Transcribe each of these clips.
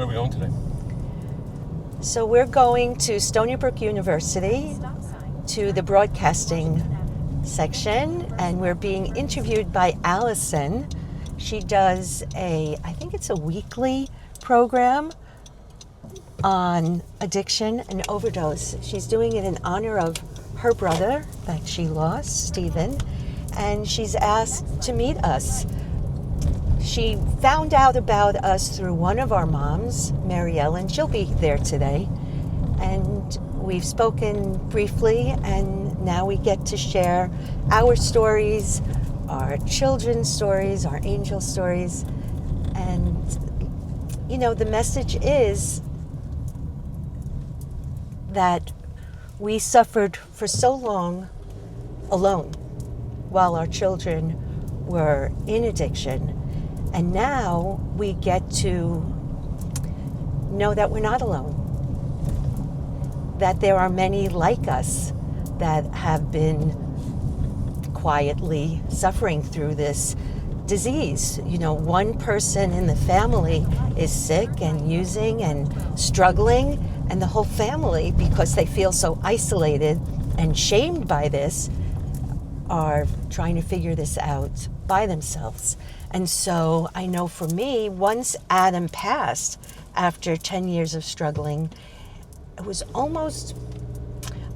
Where are we going today? So we're going to Stony Brook University to the broadcasting section, and we're being interviewed by Allison. She does I think it's a weekly program on addiction and overdose. She's doing it in honor of her brother that she lost, Stephen, and she's asked to meet us. She found out about us through one of our moms, Mary Ellen. She'll be there today. And we've spoken briefly, and now we get to share our stories, our children's stories, our angel stories. And, you know, the message is that we suffered for so long alone while our children were in addiction. And now we get to know that we're not alone, that there are many like us that have been quietly suffering through this disease. You know, one person in the family is sick and using and struggling, and the whole family, because they feel so isolated and shamed by this, are trying to figure this out by themselves. And so I know for me, once Adam passed after 10 years of struggling, it was almost,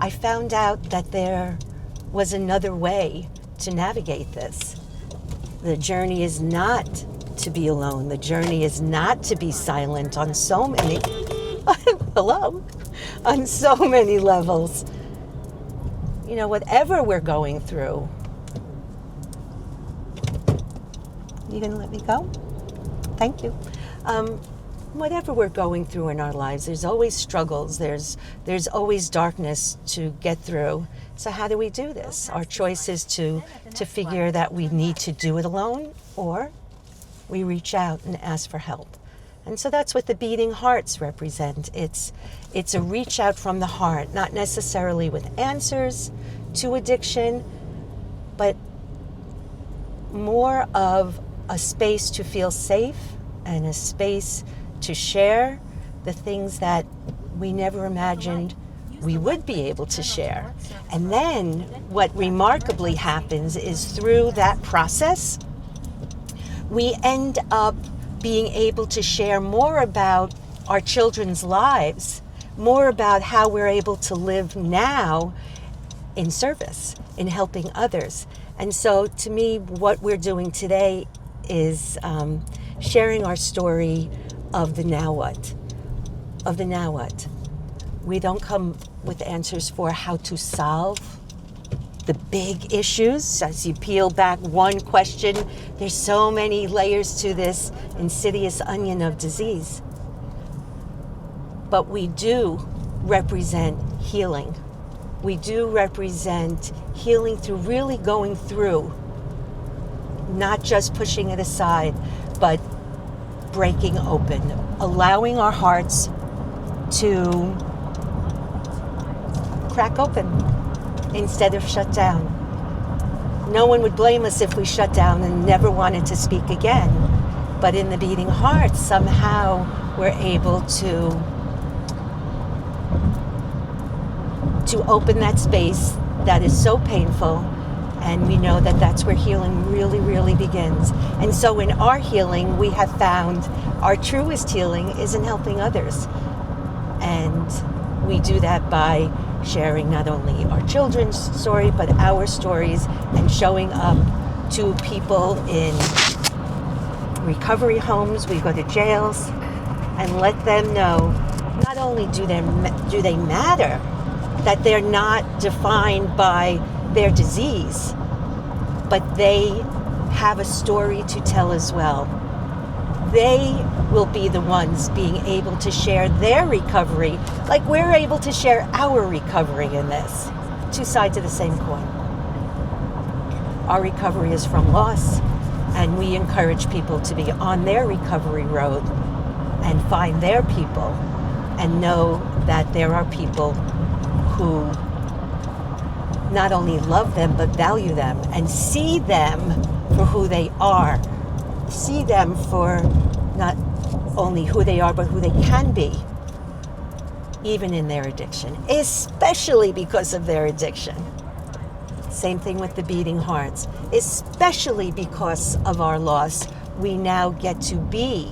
I found out that there was another way to navigate this. The journey is not to be alone. The journey is not to be silent on so many, on so many levels. You know, whatever we're going through. You gonna let me go? Thank you. Whatever we're going through in our lives, there's always struggles. There's always darkness to get through. So how do we do this? Our choice is to figure that we need to do it alone, or we reach out and ask for help. And so that's what the beating hearts represent. It's a reach out from the heart, not necessarily with answers to addiction, but more of a space to feel safe and a space to share the things that we never imagined we would be able to share. And then what remarkably happens is through that process, we end up being able to share more about our children's lives, more about how we're able to live now in service, in helping others. And so to me, what we're doing today is sharing our story of the now what. Of the now what. We don't come with answers for how to solve the big issues. As you peel back one question, there's so many layers to this insidious onion of disease. But we do represent healing. We do represent healing through really going through, not just pushing it aside, but breaking open, allowing our hearts to crack open instead of shut down. No one would blame us if we shut down and never wanted to speak again. But in the beating heart, somehow we're able to open that space that is so painful, and we know that that's where healing really, really begins. And so in our healing, we have found our truest healing is in helping others. And we do that by sharing not only our children's story, but our stories, and showing up to people in recovery homes. We go to jails and let them know, not only do they matter, that they're not defined by their disease, but they have a story to tell as well. They will be the ones being able to share their recovery, like we're able to share our recovery in this. Two sides of the same coin. Our recovery is from loss, and we encourage people to be on their recovery road and find their people, and know that there are people who not only love them, but value them and see them for who they are. See them for not only who they are, but who they can be, even in their addiction, especially because of their addiction. Same thing with the beating hearts. Especially because of our loss, we now get to be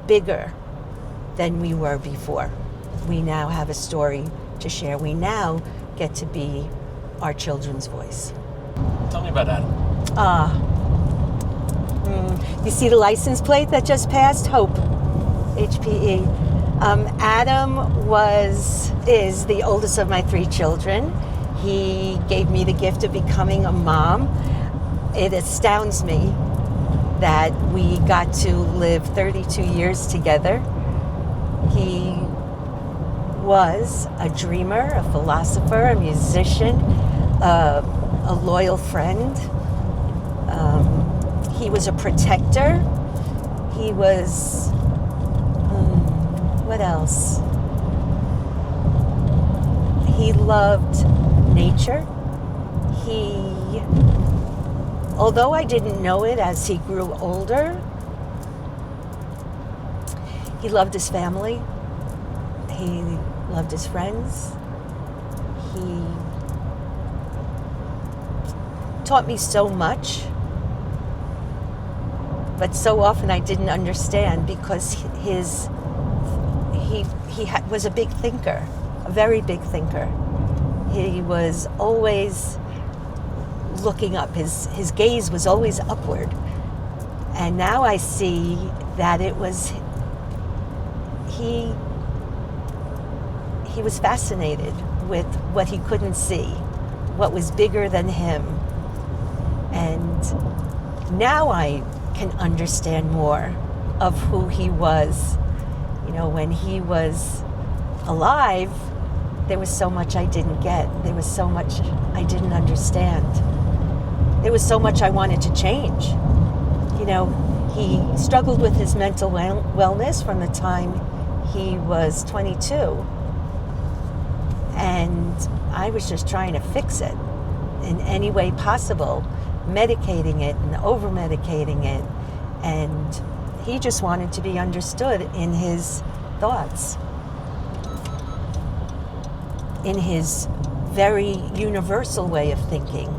bigger than we were before. We now have a story to share. We now get to be our children's voice. Tell me about Adam. You see the license plate that just passed? Hope, HPE. Adam is the oldest of my 3 children. He gave me the gift of becoming a mom. It astounds me that we got to live 32 years together. He was a dreamer, a philosopher, a musician, a loyal friend. He was a protector. He was, what else? He loved nature. Although I didn't know it as he grew older, he loved his family. He loved his friends. He taught me so much, but so often I didn't understand because he was a big thinker, a very big thinker. He was always looking up. His gaze was always upward. And now I see that it was he was fascinated with what he couldn't see, what was bigger than him. And now I can understand more of who he was. You know, when he was alive, there was so much I didn't get. There was so much I didn't understand. There was so much I wanted to change. You know, he struggled with his mental wellness from the time he was 22. And I was just trying to fix it in any way possible, medicating it and over-medicating it. And he just wanted to be understood in his thoughts, in his very universal way of thinking.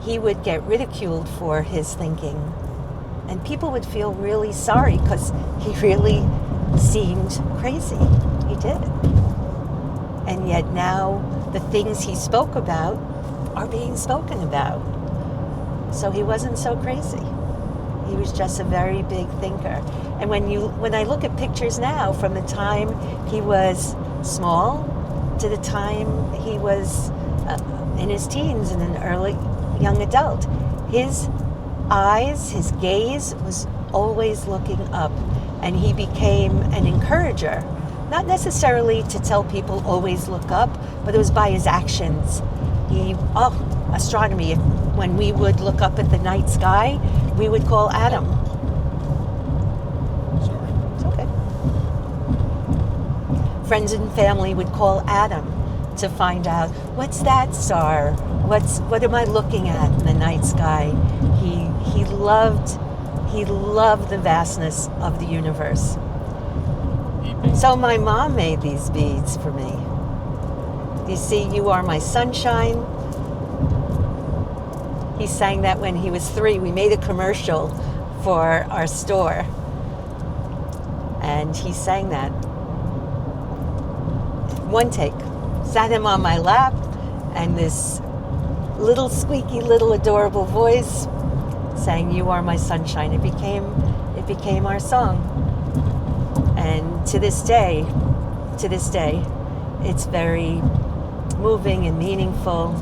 He would get ridiculed for his thinking, and people would feel really sorry because he really seemed crazy. He did. And yet now the things he spoke about are being spoken about. So he wasn't so crazy. He was just a very big thinker. And when I look at pictures now from the time he was small to the time he was in his teens and an early young adult, his eyes, his gaze was always looking up, and he became an encourager, not necessarily to tell people always look up, but it was by his actions. Astronomy, when we would look up at the night sky, we would call Adam. Sorry. It's okay. Friends and family would call Adam to find out, what's that star? What am I looking at in the night sky? He loved the vastness of the universe. So my mom made these beads for me. You see, you are my sunshine. He sang that when he was 3. We made a commercial for our store, and he sang that. One take. Sat him on my lap, and this little squeaky, little adorable voice sang "You Are My Sunshine." It became our song. And to this day, it's very moving and meaningful.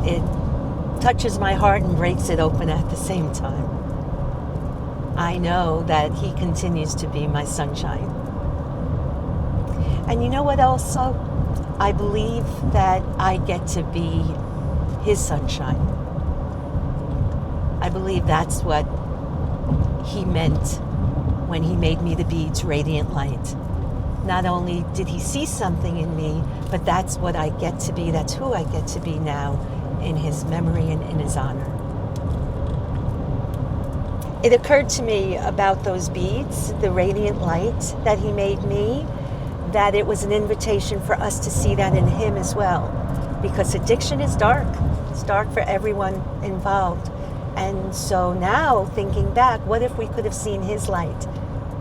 It touches my heart and breaks it open at the same time. I know that he continues to be my sunshine. And you know what also? I believe that I get to be his sunshine. I believe that's what he meant when he made me the beads, radiant light. Not only did he see something in me, but that's what I get to be. That's who I get to be now, in his memory and in his honor. it occurred to me about those beads, the radiant light that he made me, that it was an invitation for us to see that in him as well. Because addiction is dark. It's dark for everyone involved. And so now, thinking back, what if we could have seen his light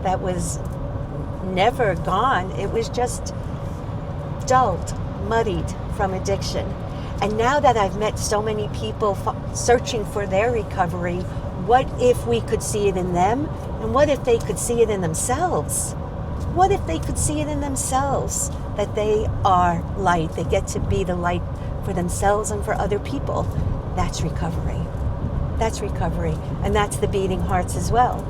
that was never gone? It was just dulled, muddied from addiction. And now that I've met so many people searching for their recovery, what if we could see it in them? And what if they could see it in themselves? What if they could see it in themselves, that they are light, they get to be the light for themselves and for other people? That's recovery. That's recovery. And that's the beating hearts as well.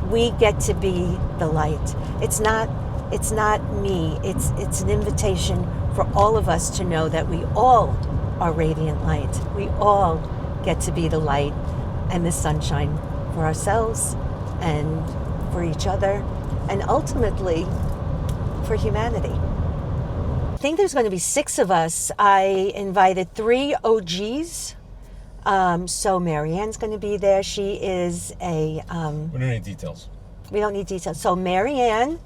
We get to be the light. It's not me. It's an invitation for all of us to know that we all are radiant light. We all get to be the light and the sunshine for ourselves and for each other and ultimately for humanity. I think there's going to be 6 of us. I invited 3 OGs. So Marianne's going to be there. She is a... we don't need details. We don't need details. So Marianne,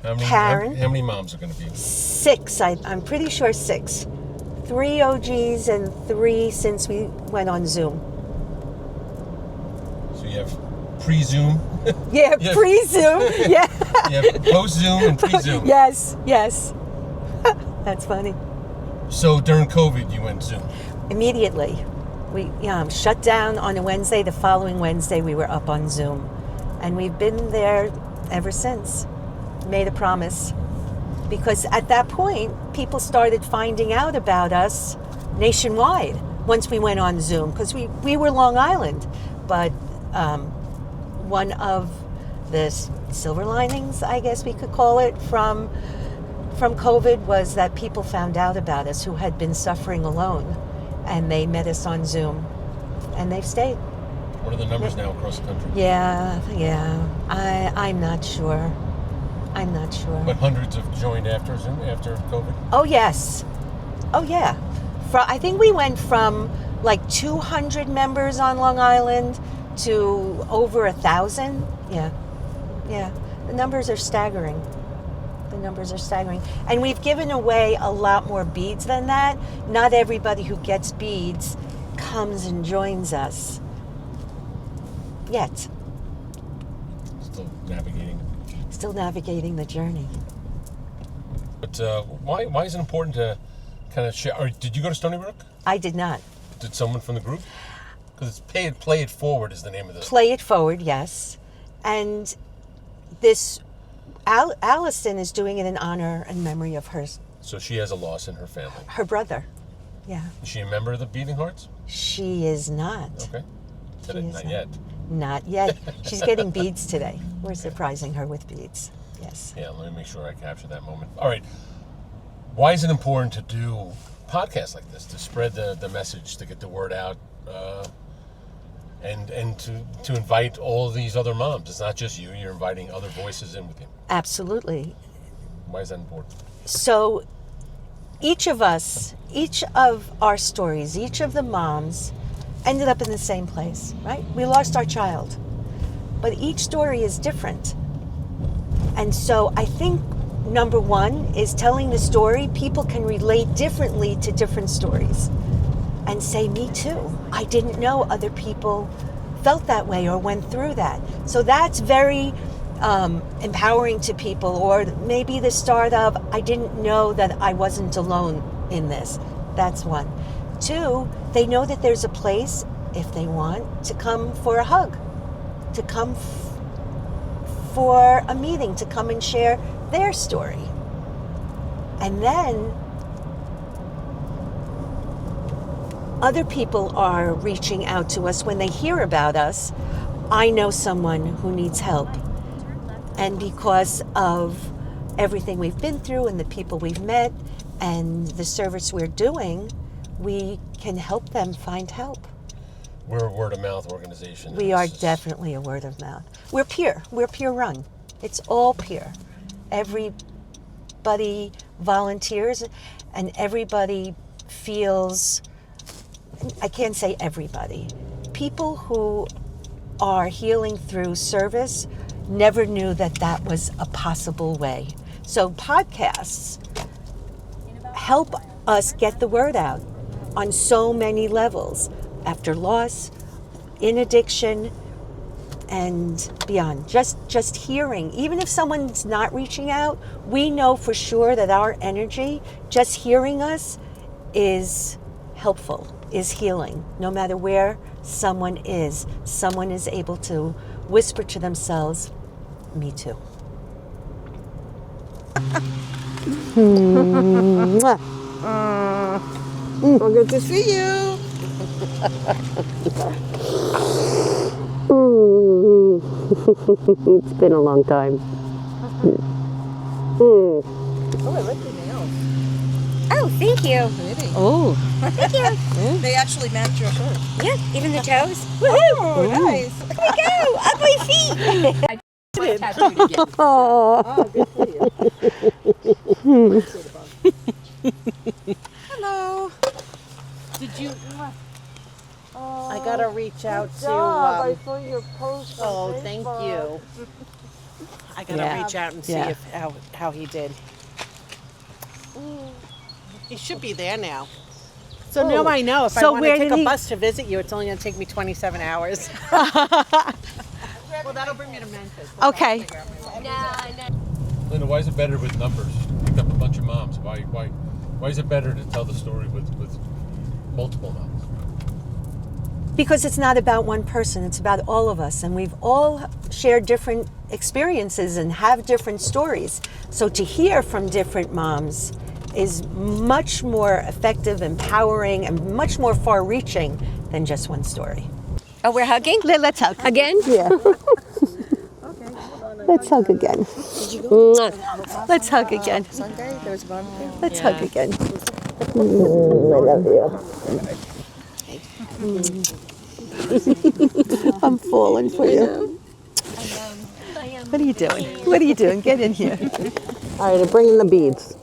Karen... How many moms are going to be? 6. I'm pretty sure 6. 3 OGs and 3 since we went on Zoom. So you have pre-Zoom? Yeah, pre-Zoom. Yeah. You have post-Zoom and pre-Zoom. Yes. That's funny. So during COVID, you went Zoom? Immediately. We shut down on a Wednesday. The following Wednesday, we were up on Zoom. And we've been there ever since. Made a promise. Because at that point, people started finding out about us nationwide once we went on Zoom. Because we were Long Island. But one of the silver linings, I guess we could call it, from COVID was that people found out about us who had been suffering alone. And they met us on Zoom. And they've stayed. What are the numbers now across the country? Yeah. I'm not sure. But hundreds have joined after Zoom, after COVID? Oh, yes. Oh, yeah. I think we went from like 200 members on Long Island to over 1,000. Yeah. The numbers are staggering. And we've given away a lot more beads than that. Not everybody who gets beads comes and joins us. Yet. Still navigating the journey. But why is it important to kind of share? Or did you go to Stony Brook? I did not. Did someone from the group? Because it's Play It Forward is the name of this. Play It Forward, yes. And this Allison is doing it in honor and memory of hers. So she has a loss in her family. Her brother, yeah. Is she a member of the Beating Hearts? She is not. Okay. Not yet. Not yet. She's getting beads today. We're surprising her with beads. Yes. Yeah, let me make sure I capture that moment. All right. Why is it important to do podcasts like this, to spread the message, to get the word out, and to invite all these other moms? It's not just you. You're inviting other voices in with you. Absolutely. Why is that important? So each of our stories, each of the moms ended up in the same place, right? We lost our child. But each story is different. And so I think number one is telling the story. People can relate differently to different stories and say, me too. I didn't know other people felt that way or went through that. So that's very empowering to people, or maybe the start of, I didn't know that I wasn't alone in this. That's one. 2, they know that there's a place, if they want, to come for a hug, to come for a meeting, to come and share their story. And then other people are reaching out to us when they hear about us. I know someone who needs help. And because of everything we've been through and the people we've met and the service we're doing, we can help them find help. We're a word-of-mouth organization. We are definitely a word-of-mouth. We're peer. We're peer-run. It's all peer. Everybody volunteers and everybody feels, I can't say everybody, people who are healing through service never knew that that was a possible way. So podcasts help us get the word out on so many levels, after loss, in addiction, and beyond. Just hearing, even if someone's not reaching out, we know for sure that our energy, just hearing us, is helpful, is healing. No matter where someone is able to whisper to themselves, me too. Well, good to see you. It's been a long time. Oh, I like your nails. Oh, thank you. Pretty. Oh, Thank you. They actually match your shirt. Yeah, even the toes. Oh, nice. Here we go. Up my feet. Oh, good for you. Hello. Did you? I gotta reach out to. I saw your post. Oh, thank you. I gotta Yeah. reach out and see Yeah. if how he did. He should be there now. So now I know if So I want to where take did a he- bus to visit you, it's only gonna take me 27 hours. Well, that'll bring me to Memphis. Okay. Linda, why is it better with numbers? Picked up a bunch of moms. Why is it better to tell the story with multiple moms? Because it's not about one person, it's about all of us. And we've all shared different experiences and have different stories. So to hear from different moms is much more effective, empowering, and much more far reaching than just one story. Oh, we're hugging? Let's hug. Again? Yeah. Let's hug again. Let's hug again. Sunday, there was a barbecue. Let's hug again. I'm falling for you. What are you doing? What are you doing? Get in here. all right, I'm bringing the beads.